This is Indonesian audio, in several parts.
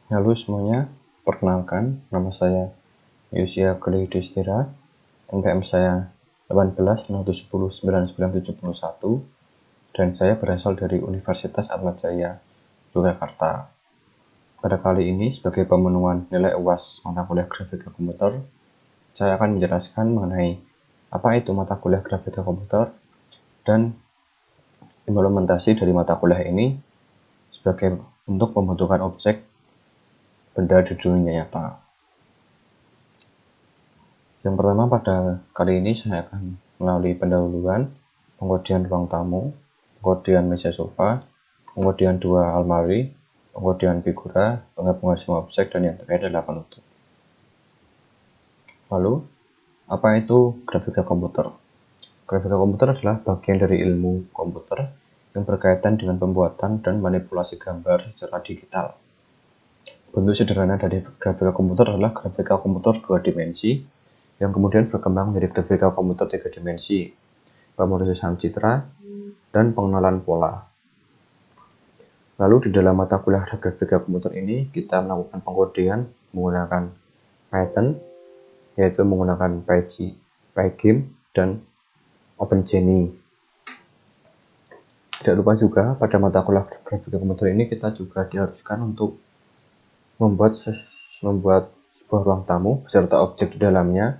Halo semuanya, perkenalkan, nama saya Yusia Gelidistira, NPM saya 18070991, dan saya berasal dari Universitas Ahmad Jaya, Yogyakarta. Pada kali ini, sebagai pemenuhan nilai UAS mata kuliah grafika komputer, saya akan menjelaskan mengenai apa itu mata kuliah grafika komputer dan implementasi dari mata kuliah ini sebagai untuk pembentukan objek benda di dunia nyata. Yang pertama, pada kali ini saya akan melalui pendahuluan, pengujian ruang tamu, pengujian meja sofa, pengujian dua almari, pengujian figura, penggabungan semua objek, dan yang terakhir adalah penutup. Lalu, apa itu grafika komputer? Grafika komputer adalah bagian dari ilmu komputer yang berkaitan dengan pembuatan dan manipulasi gambar secara digital. Bentuk sederhana dari grafika komputer adalah grafika komputer 2 dimensi yang kemudian berkembang menjadi grafika komputer 3 dimensi, pemrosesan citra, dan pengenalan pola. Lalu di dalam mata kuliah grafika komputer ini kita melakukan pengkodean menggunakan Python, yaitu menggunakan Pygame dan OpenGenie. Tidak lupa juga pada mata kuliah grafika komputer ini kita juga diharuskan untuk membuat sebuah ruang tamu beserta objek di dalamnya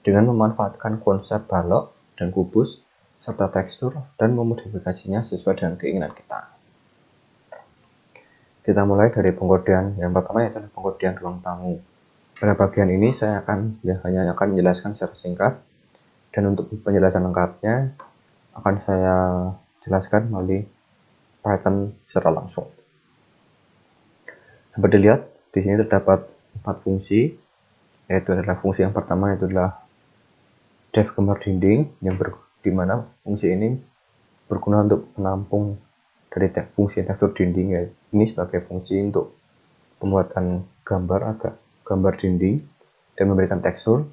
dengan memanfaatkan konsep balok dan kubus serta tekstur dan memodifikasinya sesuai dengan keinginan kita. Kita mulai dari pengkodean yang pertama, yaitu pengkodean ruang tamu. Pada bagian ini saya hanya akan menjelaskan secara singkat, dan untuk penjelasan lengkapnya akan saya jelaskan melalui Python secara langsung. Dapat dilihat di sini terdapat 4 fungsi, yaitu adalah fungsi yang pertama yaitu adalah def gambar dinding, di mana fungsi ini berguna untuk menampung dari fungsi tekstur dinding, ya. Ini sebagai fungsi untuk pembuatan gambar dinding dan memberikan tekstur.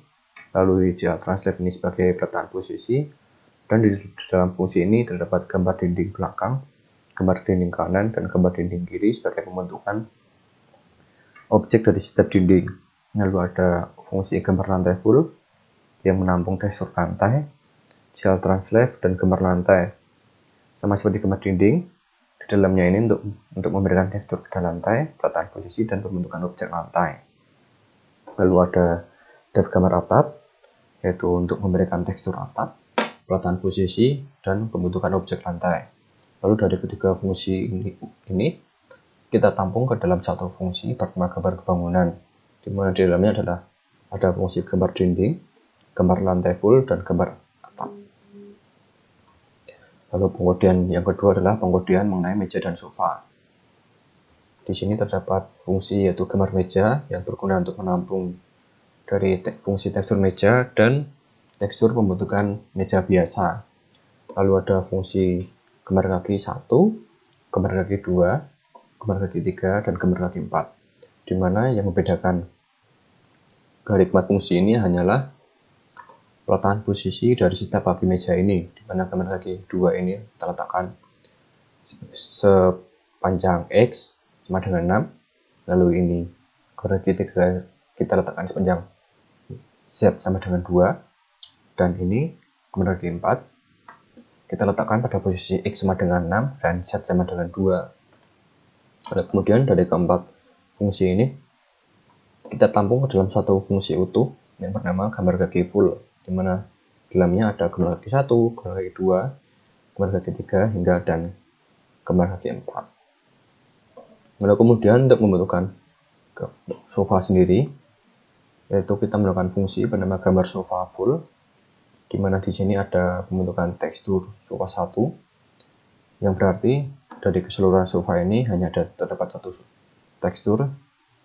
Lalu translate ini sebagai peletaan posisi, dan di dalam fungsi ini terdapat gambar dinding belakang, gambar dinding kanan, dan gambar dinding kiri sebagai pembentukan objek dari setiap dinding. Lalu ada fungsi gambar lantai full yang menampung tekstur lantai, gel translate, dan gambar lantai. Sama seperti gambar dinding, di dalamnya ini untuk memberikan tekstur pada lantai, peletaan posisi, dan pembentukan objek lantai. Lalu ada def gambar atap, yaitu untuk memberikan tekstur atap, peletaan posisi, dan pembentukan objek lantai. Lalu dari ketiga fungsi ini kita tampung ke dalam satu fungsi bernama gambar kebangunan, di mana di dalamnya adalah ada fungsi gambar dinding, gambar lantai full, dan gambar atap. Lalu pengkodean yang kedua adalah pengkodean mengenai meja dan sofa. Di sini terdapat fungsi yaitu gambar meja yang berguna untuk menampung dari fungsi tekstur meja dan tekstur pembentukan meja biasa. Lalu ada fungsi gambar kaki 1, gambar kaki 2, gambar kaki 3, dan gambar kaki 4. Di mana yang membedakan dari 4 fungsi ini hanyalah peletaan posisi dari setiap kaki meja ini, di mana gambar kaki 2 ini kita letakkan sepanjang X sama dengan 6. Lalu ini gambar kaki 3 kita letakkan sepanjang Z sama dengan 2. Dan ini gambar kaki 4 kita letakkan pada posisi X sama dengan 6 dan Z sama dengan 2. Kemudian dari keempat fungsi ini kita tampung ke dalam satu fungsi utuh yang bernama gambar kaki full, di mana dalamnya ada gambar kaki 1, gambar kaki 2, gambar kaki 3, hingga dan gambar kaki 4. Lalu kemudian untuk membentukkan sofa sendiri, yaitu kita melakukan fungsi bernama gambar sofa full, di mana di sini ada pembentukan tekstur sofa 1, yang berarti dari keseluruhan sofa ini hanya terdapat satu tekstur,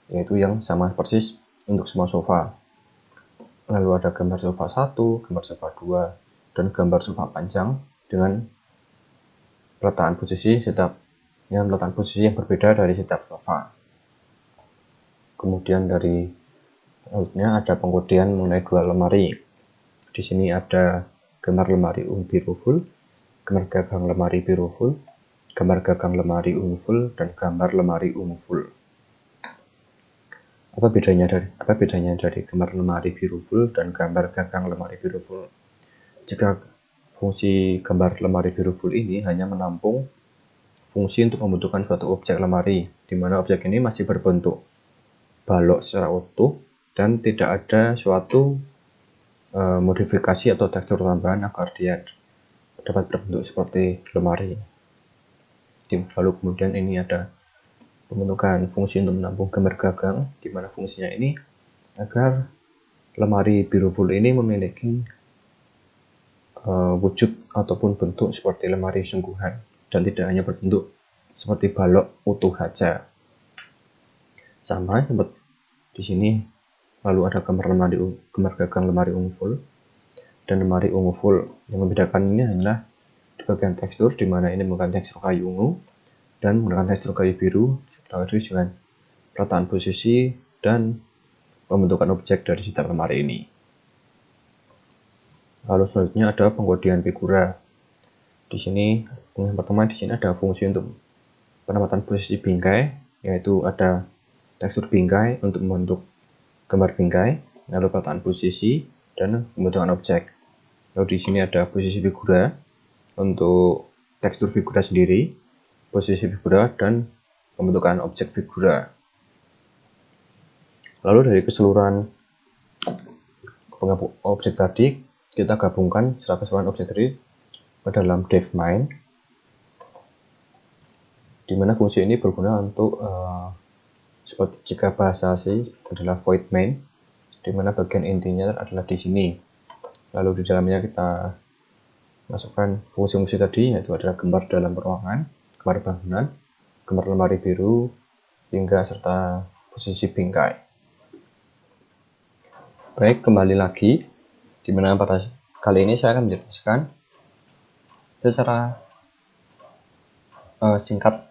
yaitu yang sama persis untuk semua sofa. Lalu ada gambar sofa 1, gambar sofa 2, dan gambar sofa panjang dengan peletaan posisi yang berbeda dari setiap sofa. Kemudian dari lautnya ada pengkodean mengenai dua lemari. Di sini ada gambar lemari biru full, gambar gagang lemari biru full, gambar gagang lemari ungu full, dan gambar lemari ungu full. Apa bedanya dari gambar lemari biru full dan gambar gagang lemari biru full? Jika fungsi gambar lemari biru full ini hanya menampung fungsi untuk membentukkan suatu objek lemari, di mana objek ini masih berbentuk balok secara utuh dan tidak ada suatu modifikasi atau tekstur tambahan agar dia dapat berbentuk seperti lemari. Lalu kemudian ini ada pembentukan fungsi untuk menampung gambar gagang, di mana fungsinya ini agar lemari biru full ini memiliki wujud ataupun bentuk seperti lemari sungguhan dan tidak hanya berbentuk seperti balok utuh saja. Sama seperti di sini. Lalu ada gambar gagang lemari ungu full dan lemari ungu full. Yang membedakan ini hanyalah di bagian tekstur, di mana ini menggunakan tekstur kayu ungu dan menggunakan tekstur kayu biru, lalu dengan peletakkan posisi dan pembentukan objek dari setiap lemari ini. Lalu selanjutnya ada pengkodian figura. Di sini yang pertama di sini ada fungsi untuk penempatan posisi bingkai, yaitu ada tekstur bingkai untuk membentuk gambar bingkai, lalu peletakkan posisi dan pembentukan objek. Lalu di sini ada posisi figura untuk tekstur figura sendiri, posisi figura dan pembentukan objek figura. Lalu dari keseluruhan objek tadi, kita gabungkan secara keseluruhan objek tadi ke dalam DevMind, di mana fungsi ini berguna untuk seperti jika bahasa C adalah void main, di mana bagian intinya adalah di sini. Lalu di dalamnya kita masukkan fungsi-fungsi tadi, yaitu adalah gambar dalam ruangan, gambar bangunan, gambar lemari biru, hingga serta posisi bingkai. Baik, kembali lagi, di mana pada kali ini saya akan menjelaskan secara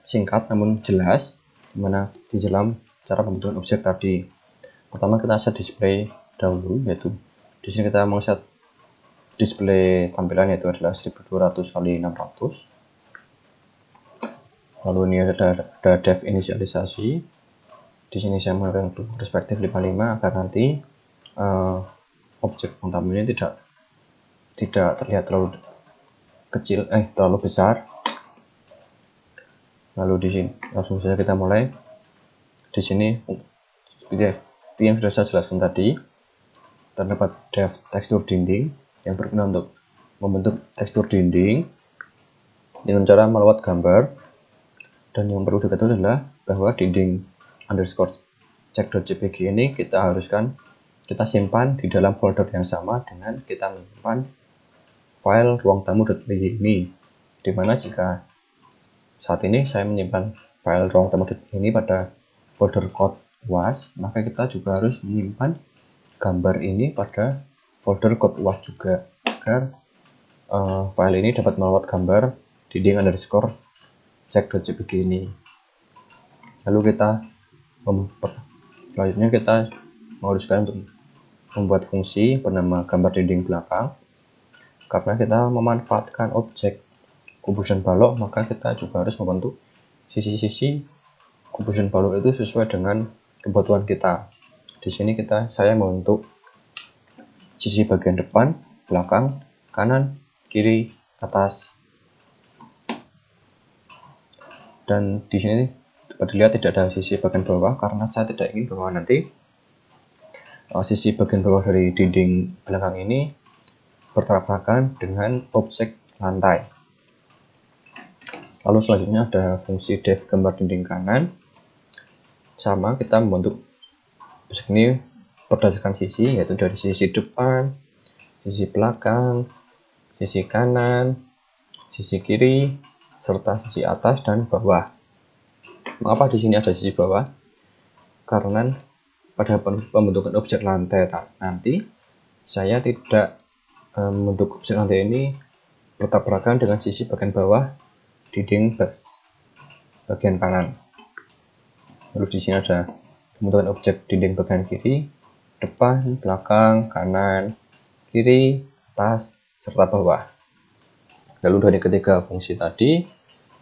singkat namun jelas, di mana di dalam cara pembentukan objek tadi. Pertama kita set display dahulu, yaitu di sini kita mau set display tampilan, yaitu adalah 1200 x 600. Lalu ini ada depth inisialisasi. Di sini saya menggunakan perspektif 55 agar nanti objek yang tampilnya tidak terlihat terlalu kecil, terlalu besar. Lalu di sini langsung saja kita mulai. Di sini seperti yang sudah saya jelaskan tadi, terdapat depth tekstur dinding yang berguna untuk membentuk tekstur dinding dengan cara melewat gambar. Dan yang perlu diketahui adalah bahwa dinding underscore check.jpg ini kita simpan di dalam folder yang sama dengan kita menyimpan file ruang tamu.py ini, dimana jika saat ini saya menyimpan file ruang tamu.py ini pada folder code UAS, maka kita juga harus menyimpan gambar ini pada folder code UAS juga, agar file ini dapat melewat gambar dinding underscore check.jpg ini. Lalu selanjutnya kita mengharuskan untuk membuat fungsi bernama gambar dinding belakang. Karena kita memanfaatkan objek kubusan balok, maka kita juga harus membentuk sisi-sisi kubusan balok itu sesuai dengan kebutuhan kita. Di sini saya membentuk sisi bagian depan, belakang, kanan, kiri, atas. Dan di sini dapat dilihat tidak ada sisi bagian bawah, karena saya tidak ingin bahwa nanti sisi bagian bawah dari dinding belakang ini bertabrakan dengan objek lantai. Lalu selanjutnya ada fungsi depth gambar dinding kanan. Sama, kita membentuk objek ini berdasarkan sisi, yaitu dari sisi depan, sisi belakang, sisi kanan, sisi kiri, serta sisi atas dan bawah. Mengapa di sini ada sisi bawah? Karena pada pembentukan objek lantai nanti saya tidak membentuk objek lantai ini bertabrakan dengan sisi bagian bawah dinding bagian kanan. Lalu di sini ada pembentukan objek dinding bagian kiri, depan, belakang, kanan, kiri, atas, serta bawah. Lalu dari ketiga fungsi tadi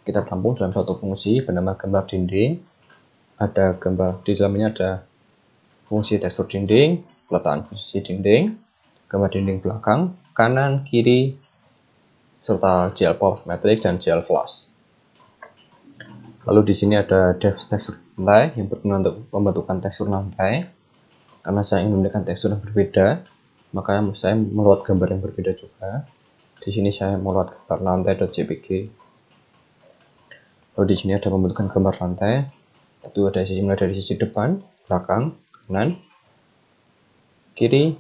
kita tampung dalam suatu fungsi bernama gambar dinding. Ada gambar di dalamnya, ada fungsi tekstur dinding, peletaan posisi dinding, gambar dinding belakang, kanan, kiri, serta GL Matrix dan GL Flash. Lalu di sini ada depth tekstur lantai yang berguna untuk pembentukan tekstur lantai. Karena saya ingin memberikan tekstur yang berbeda, maka saya meload gambar yang berbeda juga. Di sini saya meload gambar lantai.jpg. Lalu di sini ada pembentukan gambar lantai. Itu ada mulai dari sisi depan, belakang, kanan, kiri,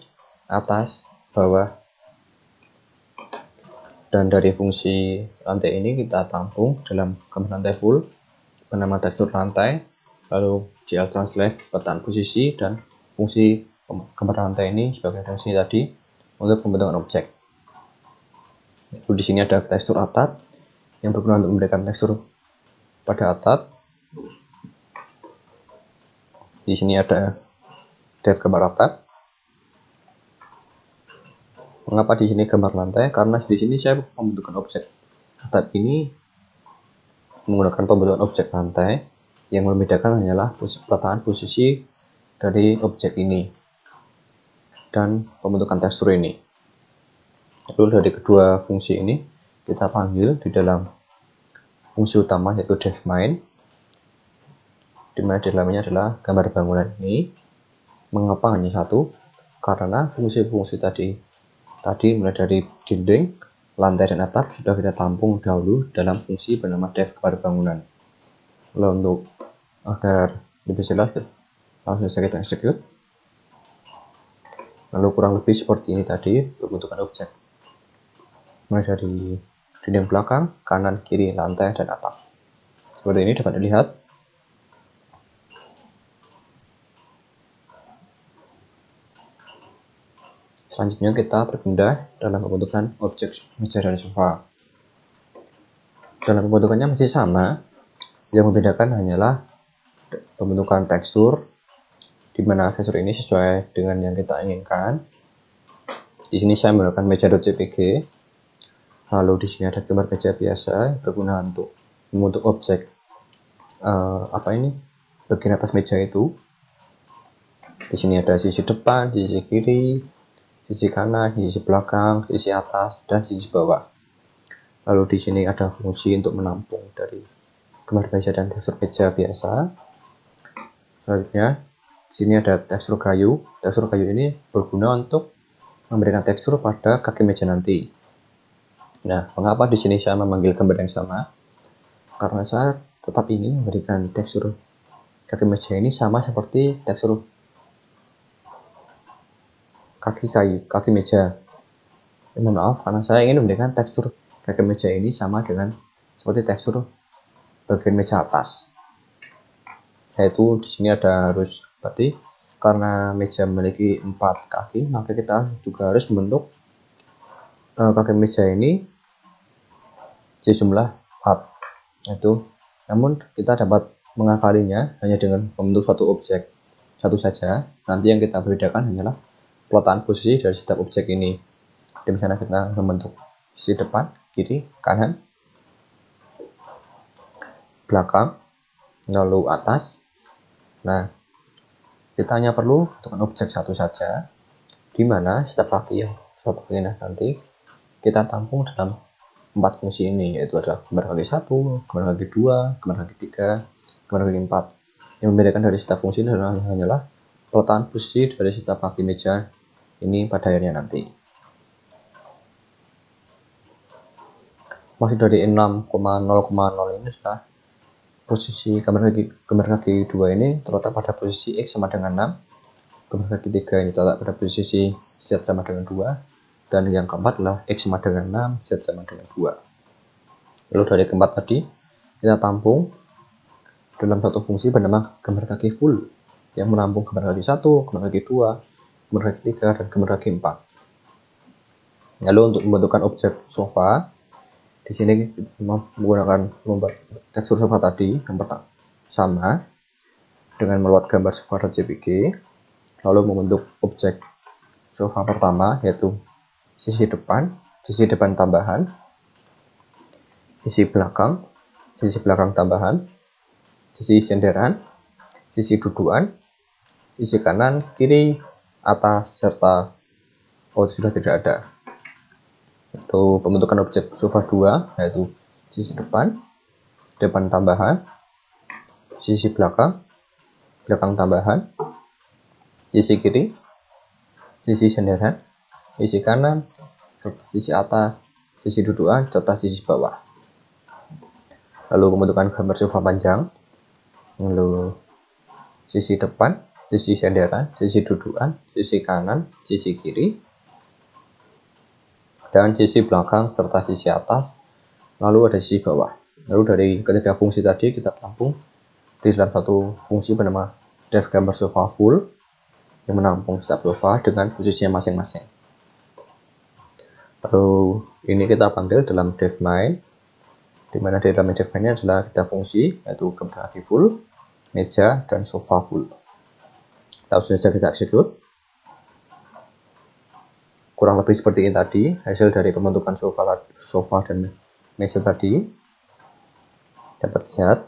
atas, bawah. Dan dari fungsi lantai ini kita tampung dalam gambar lantai full bernama tekstur lantai, lalu GL Translate petaan posisi, dan fungsi gambar lantai ini sebagai fungsi tadi untuk pembentukan objek. Lalu di sini ada tekstur atap yang berguna untuk memberikan tekstur pada atap. Di sini ada depth gambar atap. Mengapa di sini gambar lantai? Karena di sini saya membentukkan objek atap ini menggunakan pembentukan objek lantai. Yang membedakan hanyalah peletaan posisi dari objek ini dan pembentukan tekstur ini. Lalu dari kedua fungsi ini kita panggil di dalam fungsi utama, yaitu depth main, di mana di dalamnya adalah gambar bangunan ini. Mengapa hanya satu? Karena fungsi-fungsi tadi mulai dari dinding, lantai, dan atap sudah kita tampung dahulu dalam fungsi bernama depth gambar bangunan. Lalu untuk agar lebih jelas, langsung saja kita execute. Lalu kurang lebih seperti ini tadi pembentukan objek, mulai dari dinding belakang, kanan, kiri, lantai, dan atap. Seperti ini dapat dilihat. Selanjutnya kita berpindah dalam pembentukan objek meja dan sofa. Dalam pembentukannya masih sama, yang membedakan hanyalah pembentukan tekstur, di mana tekstur ini sesuai dengan yang kita inginkan. Di sini saya menggunakan meja.jpg. Lalu di sini ada gambar meja biasa berguna untuk membentuk objek bagian atas meja itu. Di sini ada sisi depan, sisi kiri, sisi kanan, sisi belakang, sisi atas, dan sisi bawah. Lalu di sini ada fungsi untuk menampung dari gambar meja dan tekstur meja biasa. Selanjutnya, di sini ada tekstur kayu. Tekstur kayu ini berguna untuk memberikan tekstur pada kaki meja nanti. Nah, mengapa di sini saya memanggil gambar yang sama? Karena saya tetap ingin memberikan tekstur kaki meja ini sama seperti tekstur kaki meja. Mohon maaf, karena saya ingin memberikan tekstur kaki meja ini sama dengan seperti tekstur bagian meja atas. Yaitu di sini harus berarti karena meja memiliki 4 kaki, maka kita juga harus membentuk kaki meja ini sejumlah 4. Namun kita dapat mengakalinya hanya dengan membentuk suatu objek satu saja. Nanti yang kita bedakan hanyalah peletaan posisi dari setiap objek ini. Di sana kita membentuk sisi depan, kiri, kanan, belakang, lalu atas. Nah, kita hanya perlu untuk objek satu saja, di mana setiap kaki nanti kita tampung dalam 4 fungsi ini, yaitu ada gambar kaki 1, gambar kaki 2, gambar kaki 3, gambar kaki 4. Yang membedakan dari setiap fungsi ini hanyalah peletaan posisi dari setiap kaki meja ini pada akhirnya nanti. Masih dari 6,0,0 ini adalah posisi gambar kaki 2 ini terletak pada posisi X sama dengan 6. Gambar kaki 3 ini terletak pada posisi Z sama dengan 2. Dan yang keempat adalah X sama dengan 6, Z sama dengan 2. Lalu dari keempat tadi kita tampung dalam satu fungsi bernama gambar kaki full, yang menampung gambar kaki 1, gambar kaki 2, gambar kaki 3, dan gambar kaki 4. Lalu untuk membentukkan objek sofa, di sini menggunakan tekstur sofa tadi yang pertama sama dengan meluat gambar sofa.jpg, lalu membentuk objek sofa pertama, yaitu sisi depan tambahan, sisi belakang tambahan, sisi senderan, sisi dudukan, sisi kanan, kiri, atas, serta sudah tidak ada. Untuk pembentukan objek sofa 2, yaitu sisi depan tambahan, sisi belakang tambahan, sisi kiri, sisi senderan, sisi kanan, sisi atas, sisi dudukan, serta sisi bawah. Lalu pembentukan gambar sofa panjang, lalu sisi depan, sisi senderan, sisi dudukan, sisi kanan, sisi kiri, dan sisi belakang serta sisi atas, lalu ada sisi bawah. Lalu dari ketiga fungsi tadi kita tampung di dalam satu fungsi bernama def gambar sofa full yang menampung setiap sofa dengan posisinya masing-masing. Lalu ini kita panggil dalam def main, di mana di dalam def mainnya adalah kita fungsi yaitu gambar full, meja, dan sofa full. Langsung saja kita execute. Kurang lebih seperti ini tadi hasil dari pembentukan sofa dan meja tadi. Dapat lihat.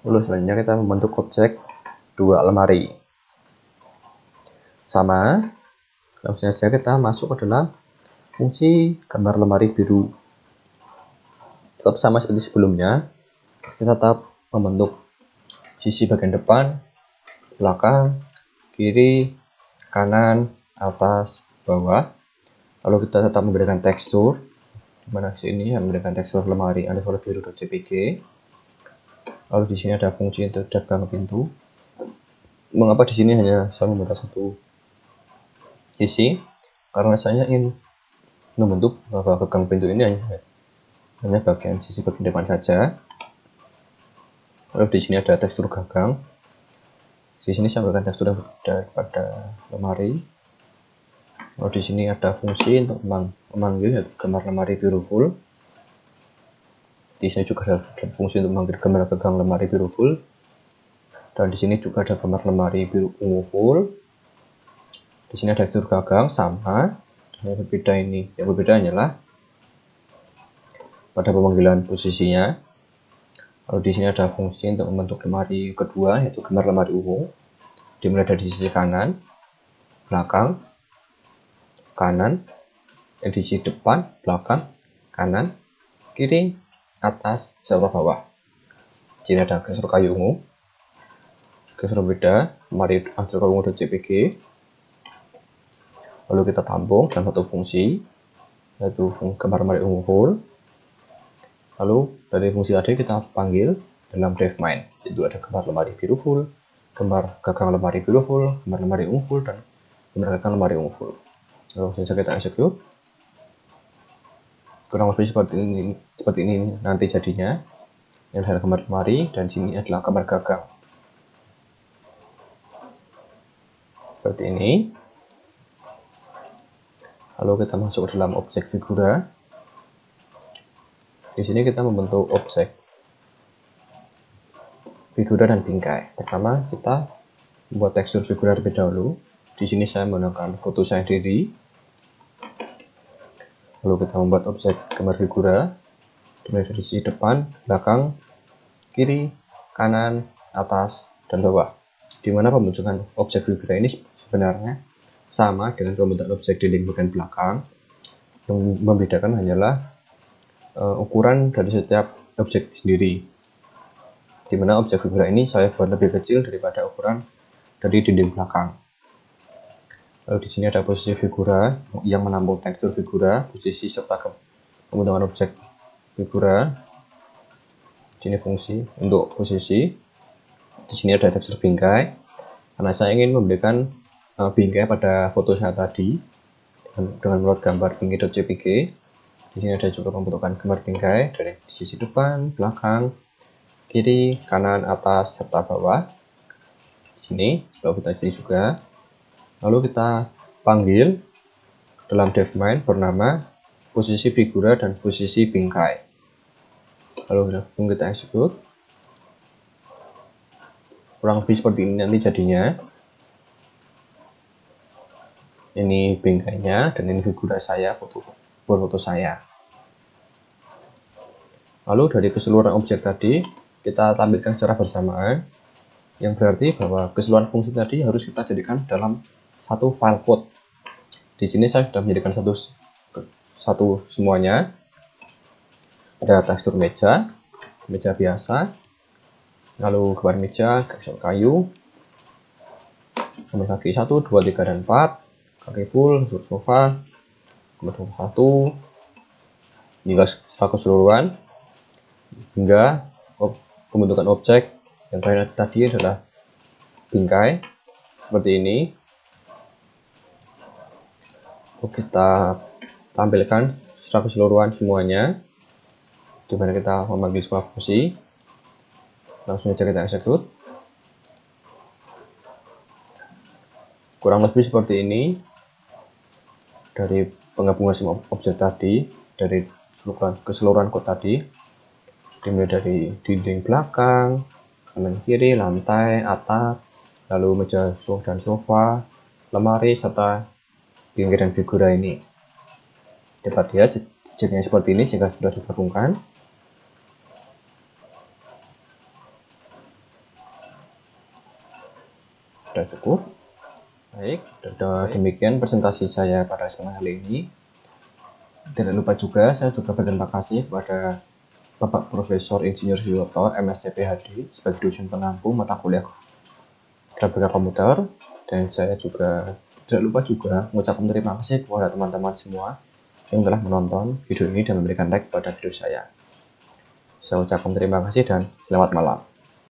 Lalu selanjutnya kita membentuk objek 2 lemari. Sama, langsung saja kita masuk ke dalam fungsi gambar lemari biru. Tetap sama seperti sebelumnya, kita tetap membentuk sisi bagian depan, belakang, kiri, kanan, atas, bawah. Lalu kita tetap memberikan tekstur, dimana sini yang memberikan tekstur lemari underscore biru.jpg. Lalu di sini ada fungsi untuk def gagang pintu. Mengapa di sini hanya saya membentuk satu sisi? Karena saya ingin membentuk bahwa gagang pintu ini hanya bagian sisi bagian depan saja. Lalu di sini ada tekstur gagang. Di sini saya memberikan tekstur yang berbeda pada lemari. Lalu di sini ada fungsi untuk memanggil yaitu gambar lemari biru full. Di sini juga ada fungsi untuk memanggil gambar gagang lemari biru full. Dan di sini juga ada gambar lemari biru ungu full. Di sini ada tekstur gagang sama. Yang berbeda hanyalah pada pemanggilan posisinya. Lalu di sini ada fungsi untuk membentuk lemari kedua yaitu gambar lemari ungu. Dimulai dari sisi kanan, belakang, kanan, di sisi depan, belakang, kanan, kiri, atas, serta bawah. Di sini ada gestur kayu ungu. Gestur berbeda, lemari underscore ungu.jpg. Lalu kita tampung dalam satu fungsi yaitu gambar lemari ungu full. Lalu dari fungsi tadi kita panggil dalam def main, yaitu ada gambar lemari biru full, gambar gagang lemari biru full, gambar lemari ungu full, dan gambar gagang lemari ungu full. Lalu saja kita execute. Kurang lebih seperti ini nanti jadinya. Ini adalah gambar lemari dan sini adalah gambar gagang. Seperti ini. Lalu kita masuk ke dalam objek figura. Di sini kita membentuk objek figura dan bingkai. Pertama kita membuat tekstur figura terlebih dahulu. Di sini saya menggunakan foto saya sendiri. Lalu kita membuat objek gambar figura dimulai dari sisi depan, belakang, kiri, kanan, atas, dan bawah. Di mana pembentukan objek figura ini sebenarnya sama dengan pembentukan objek di link bagian belakang. Yang membedakan hanyalah ukuran dari setiap objek sendiri. Di mana objek figura ini saya buat lebih kecil daripada ukuran dari dinding belakang. Lalu di sini ada posisi figura yang menampung tekstur figura, posisi serta pembentukan objek figura. Di sini fungsi untuk posisi. Di sini ada tekstur bingkai. Karena saya ingin memberikan bingkai pada foto saya tadi dengan membuat gambar bingkai.jpg. Di sini ada juga pembentukan gambar bingkai dari sisi depan, belakang, kiri, kanan, atas, serta bawah. Di sini lalu kita isi juga. Lalu kita panggil dalam def main bernama posisi figura dan posisi bingkai. Lalu kita execute. Kurang lebih seperti ini nanti jadinya. Ini bingkainya dan ini figura saya, foto saya. Lalu dari keseluruhan objek tadi kita tampilkan secara bersamaan, yang berarti bahwa keseluruhan fungsi tadi harus kita jadikan dalam satu file code. Di sini saya sudah menjadikan satu semuanya. Ada tekstur meja biasa, lalu gambar meja, garis kayu, gambar kaki 1, 2, 3, dan 4, kaki full, sofa, gambar sofa 1, hingga secara keseluruhan, hingga pembentukan objek yang terakhir tadi adalah bingkai seperti ini. Kita tampilkan secara keseluruhan semuanya, dimana kita memanggil semua fungsi. Langsung saja kita execute. Kurang lebih seperti ini dari penggabungan semua objek tadi, dari keseluruhan code tadi, dimulai dari dinding belakang, kanan kiri, lantai, atap, lalu meja dan sofa, lemari, serta bingkai dan figura ini. Dapat lihat jadinya seperti ini jika sudah digabungkan. Sudah cukup. Baik, demikian presentasi saya pada kesempatan kali ini. Tidak lupa juga, saya juga berterima kasih kepada Bapak Profesor Insinyur Suyoto, MSc PhD, sebagai dosen pengampu mata kuliah grafika komputer. Dan saya juga tidak lupa juga mengucapkan terima kasih kepada teman-teman semua yang telah menonton video ini dan memberikan like pada video saya. Saya ucapkan terima kasih dan selamat malam.